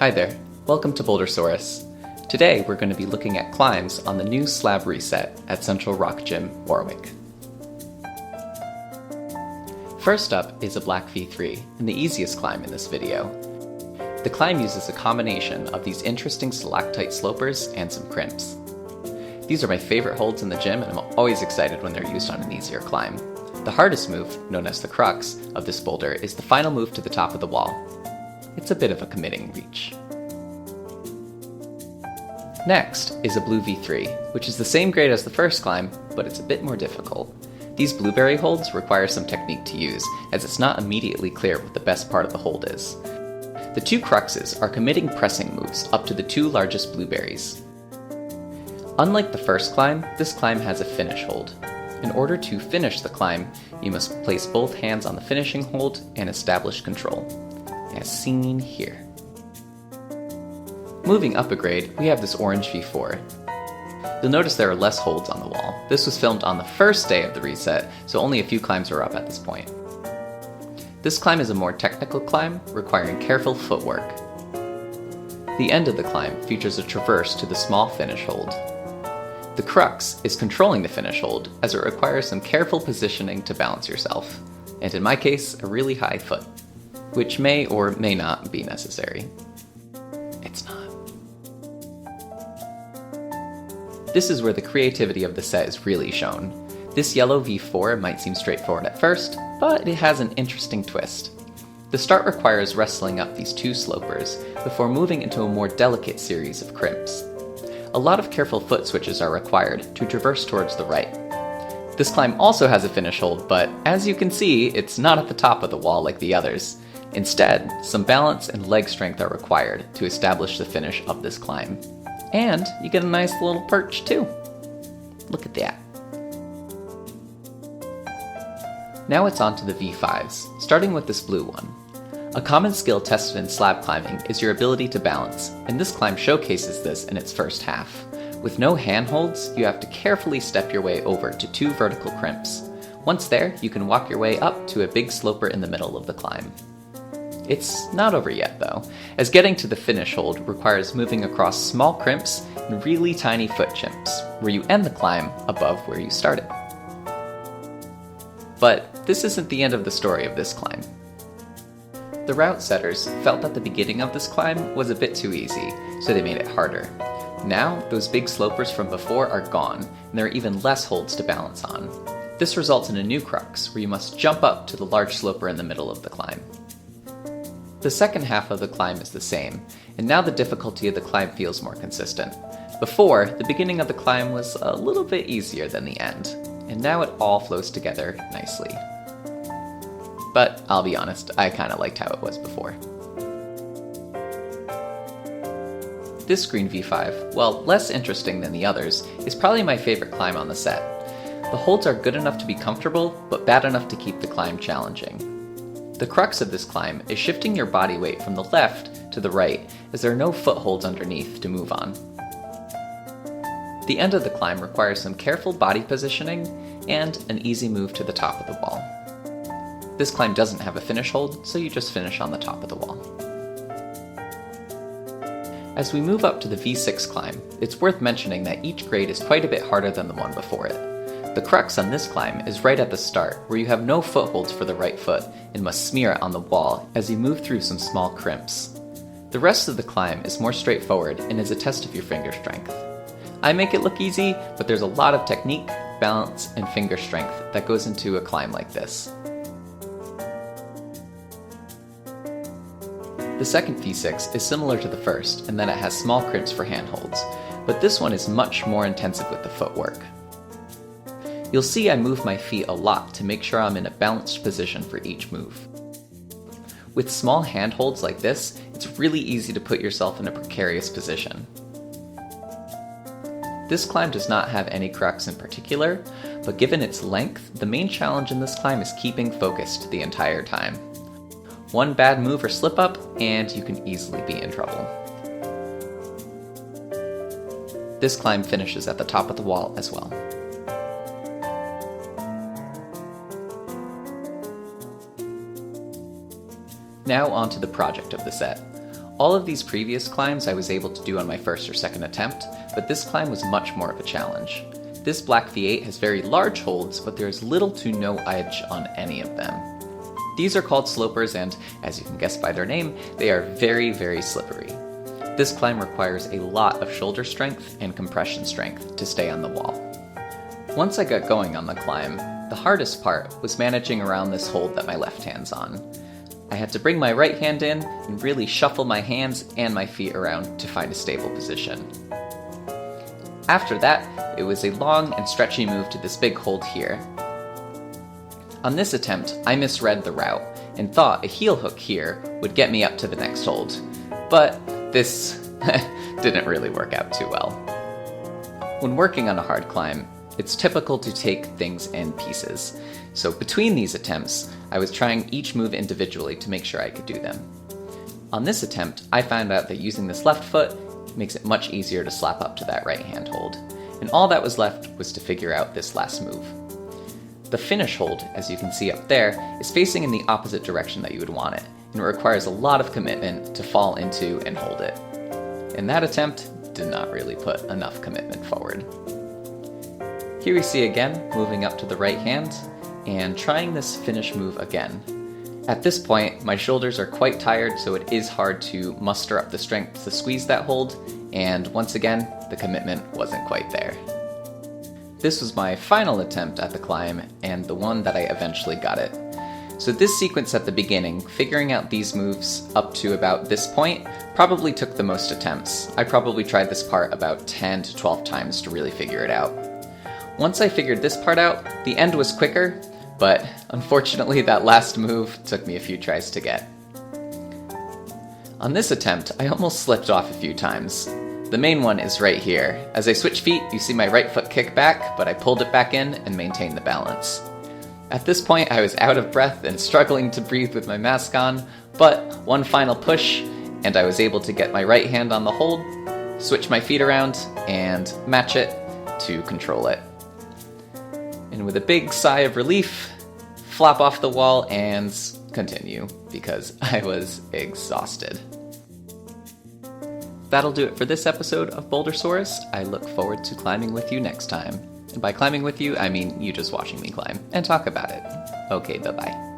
Hi there, welcome to Bouldersaurus. Today we're going to be looking at climbs on the new Slab reset at Central Rock Gym, Warwick. First up is a black V3, and the easiest climb in this video. The climb uses a combination of these interesting stalactite slopers and some crimps. These are my favorite holds in the gym, and I'm always excited when they're used on an easier climb. The hardest move, known as the crux, of this boulder is the final move to the top of the wall. It's a bit of a committing reach. Next is a blue V3, which is the same grade as the first climb, but it's a bit more difficult. These blueberry holds require some technique to use, as it's not immediately clear what the best part of the hold is. The two cruxes are committing pressing moves up to the two largest blueberries. Unlike the first climb, this climb has a finish hold. In order to finish the climb, you must place both hands on the finishing hold and establish control, as seen here. Moving up a grade, we have this orange V4. You'll notice there are less holds on the wall. This was filmed on the first day of the reset, so only a few climbs are up at this point. This climb is a more technical climb, requiring careful footwork. The end of the climb features a traverse to the small finish hold. The crux is controlling the finish hold, as it requires some careful positioning to balance yourself, and in my case, a really high foot, which may or may not be necessary. It's not. This is where the creativity of the set is really shown. This yellow V4 might seem straightforward at first, but it has an interesting twist. The start requires wrestling up these two slopers before moving into a more delicate series of crimps. A lot of careful foot switches are required to traverse towards the right. This climb also has a finish hold, but as you can see, it's not at the top of the wall like the others. Instead, some balance and leg strength are required to establish the finish of this climb. And you get a nice little perch too. Look at that. Now it's on to the V5s, starting with this blue one. A common skill tested in slab climbing is your ability to balance, and this climb showcases this in its first half. With no handholds, you have to carefully step your way over to two vertical crimps. Once there, you can walk your way up to a big sloper in the middle of the climb. It's not over yet though, as getting to the finish hold requires moving across small crimps and really tiny foot chimps, where you end the climb above where you started. But this isn't the end of the story of this climb. The route setters felt that the beginning of this climb was a bit too easy, so they made it harder. Now, those big slopers from before are gone, and there are even less holds to balance on. This results in a new crux, where you must jump up to the large sloper in the middle of the climb. The second half of the climb is the same, and now the difficulty of the climb feels more consistent. Before, the beginning of the climb was a little bit easier than the end, and now it all flows together nicely. But I'll be honest, I kinda liked how it was before. This green V5, while less interesting than the others, is probably my favorite climb on the set. The holds are good enough to be comfortable, but bad enough to keep the climb challenging. The crux of this climb is shifting your body weight from the left to the right, as there are no footholds underneath to move on. The end of the climb requires some careful body positioning and an easy move to the top of the wall. This climb doesn't have a finish hold, so you just finish on the top of the wall. As we move up to the V6 climb, it's worth mentioning that each grade is quite a bit harder than the one before it. The crux on this climb is right at the start, where you have no footholds for the right foot and must smear it on the wall as you move through some small crimps. The rest of the climb is more straightforward and is a test of your finger strength. I make it look easy, but there's a lot of technique, balance, and finger strength that goes into a climb like this. The second V6 is similar to the first in that it has small crimps for handholds, but this one is much more intensive with the footwork. You'll see I move my feet a lot to make sure I'm in a balanced position for each move. With small handholds like this, it's really easy to put yourself in a precarious position. This climb does not have any crux in particular, but given its length, the main challenge in this climb is keeping focused the entire time. One bad move or slip up, and you can easily be in trouble. This climb finishes at the top of the wall as well. Now onto the project of the set. All of these previous climbs I was able to do on my first or second attempt, but this climb was much more of a challenge. This black V8 has very large holds, but there is little to no edge on any of them. These are called slopers, and as you can guess by their name, they are very, very slippery. This climb requires a lot of shoulder strength and compression strength to stay on the wall. Once I got going on the climb, the hardest part was managing around this hold that my left hand's on. I had to bring my right hand in and really shuffle my hands and my feet around to find a stable position. After that, it was a long and stretchy move to this big hold here. On this attempt, I misread the route and thought a heel hook here would get me up to the next hold, but this didn't really work out too well. When working on a hard climb, it's typical to take things in pieces, so between these attempts, I was trying each move individually to make sure I could do them. On this attempt, I found out that using this left foot makes it much easier to slap up to that right hand hold, and all that was left was to figure out this last move. The finish hold, as you can see up there, is facing in the opposite direction that you would want it, and it requires a lot of commitment to fall into and hold it. And that attempt did not really put enough commitment forward. Here we see again, moving up to the right hand, and trying this finish move again. At this point, my shoulders are quite tired, so it is hard to muster up the strength to squeeze that hold, and once again, the commitment wasn't quite there. This was my final attempt at the climb, and the one that I eventually got it. So this sequence at the beginning, figuring out these moves up to about this point, probably took the most attempts. I probably tried this part about 10 to 12 times to really figure it out. Once I figured this part out, the end was quicker, but unfortunately that last move took me a few tries to get. On this attempt, I almost slipped off a few times. The main one is right here. As I switch feet, you see my right foot kick back, but I pulled it back in and maintained the balance. At this point, I was out of breath and struggling to breathe with my mask on, but one final push, and I was able to get my right hand on the hold, switch my feet around, and match it to control it. And with a big sigh of relief, flop off the wall and continue, because I was exhausted. That'll do it for this episode of Bouldersaurus. I look forward to climbing with you next time. And by climbing with you, I mean you just watching me climb and talk about it. Okay, bye-bye.